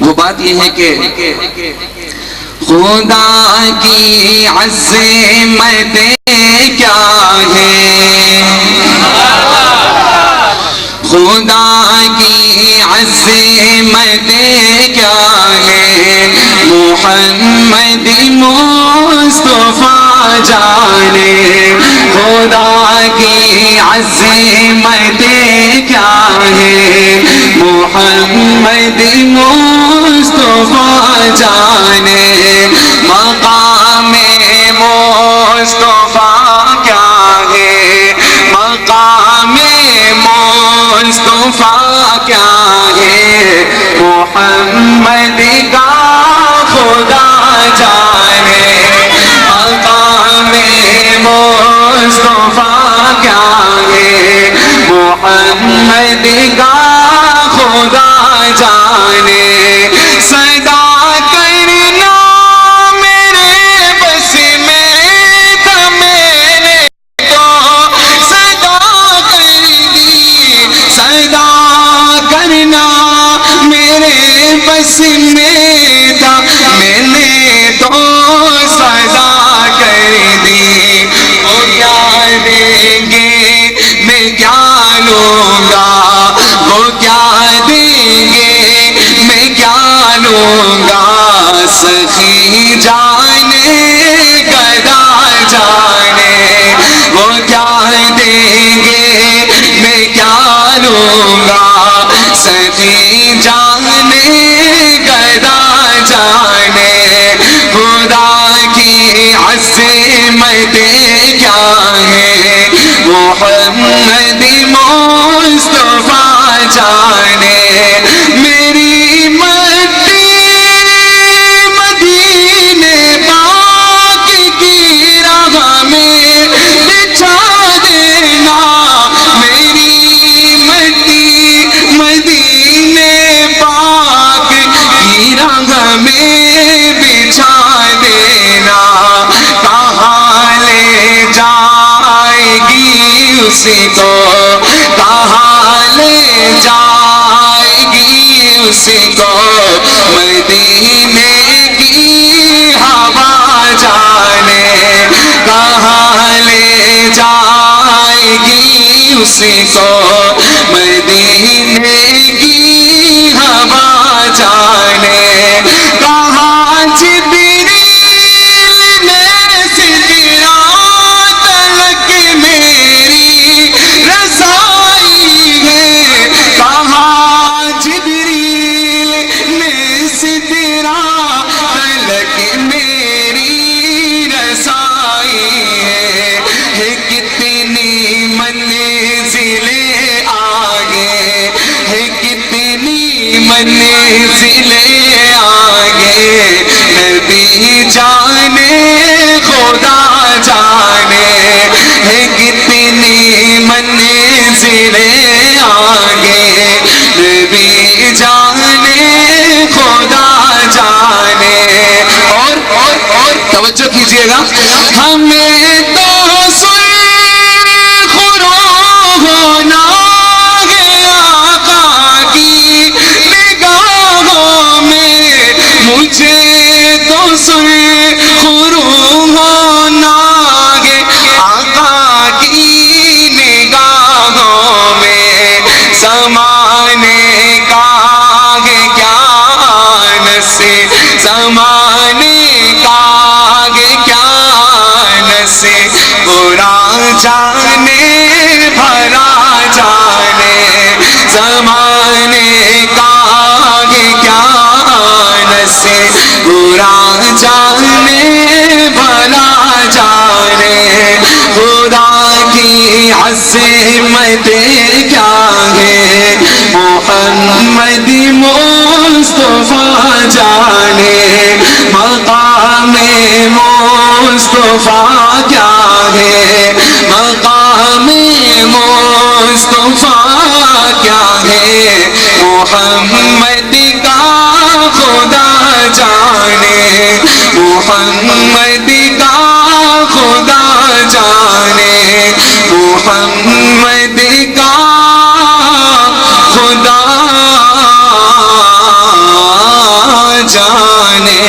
وہ بات یہ ہے کہ خدا کی عظمت کیا ہے، خدا کی عظمت کیا ہے، محمد مصطفیٰ جانے، خدا کی عظمت کیا ہے، محمد مصطفیٰ جانے، مقام مصطفیٰ کیا ہے، مقام مصطفیٰ کیا ہے، محمد کا خدا جانے، مقام مصطفیٰ کیا ہے، محمد کا خدا جانے، صدا کرنا میرے بس میں تھا، میں نے تو صدا کر دی، صدا کرنا میرے بس میں تھا، میں نے تو صدا کر دی، وہ کیا دیں گے میں کیا لوں گا، وہ کیا دیں گے میں کیا لوں گا، سخی جانے گدا جانے، وہ کیا دیں گے میں کیا لوں گا، سخی جانے گدا جانے، خدا کی عظمت کیا ہے، محمد مصطفیٰ جانے، میری مٹی مدینے پاک کی راہ میں بچھا دینا، میری مٹی مدینے پاک کی راہ میں بچھا دینا، کہاں لے جائے گی اسی کو، کہاں لے جائے گی اسی کو، مدینے کی ہوا جانے، کہاں لے جائے گی اسی کو، مدینے کی ہوا جانے، کہاں جبریل نے سدرات تلک میری رسائی ہے، کہاں جبریل نے سدرات تلک میری رسائی ہے، کتنی منزلیں آگے، ہے کتنی منزلیں آگے، نبی جانے خدا جانے، ہے کتنی منزلیں آگے، نبی جانے خدا جانے، اور توجہ کیجئے گا، ہمیں تو سرخ رو ہونا ہے آقا کی نگاہوں میں، مجھے تو سرخ رو ہونا ہے آقا کی نگاہوں میں، زمانے کا ہے کیا نسے، زمانے کا ہے کیا نسے، برا جانے بھلا جانے، زمانے کا ہے کیا نسے، برا جانے بھلا جانے، خدا کی عظمت کیا ہے، محمد مصطفیٰ جانے، مقام مصطفیٰ کیا ہے، مقام مصطفیٰ کیا ہے، محمد کا خدا جانے، محمد کا خدا جانے، محمد کا خدا جانے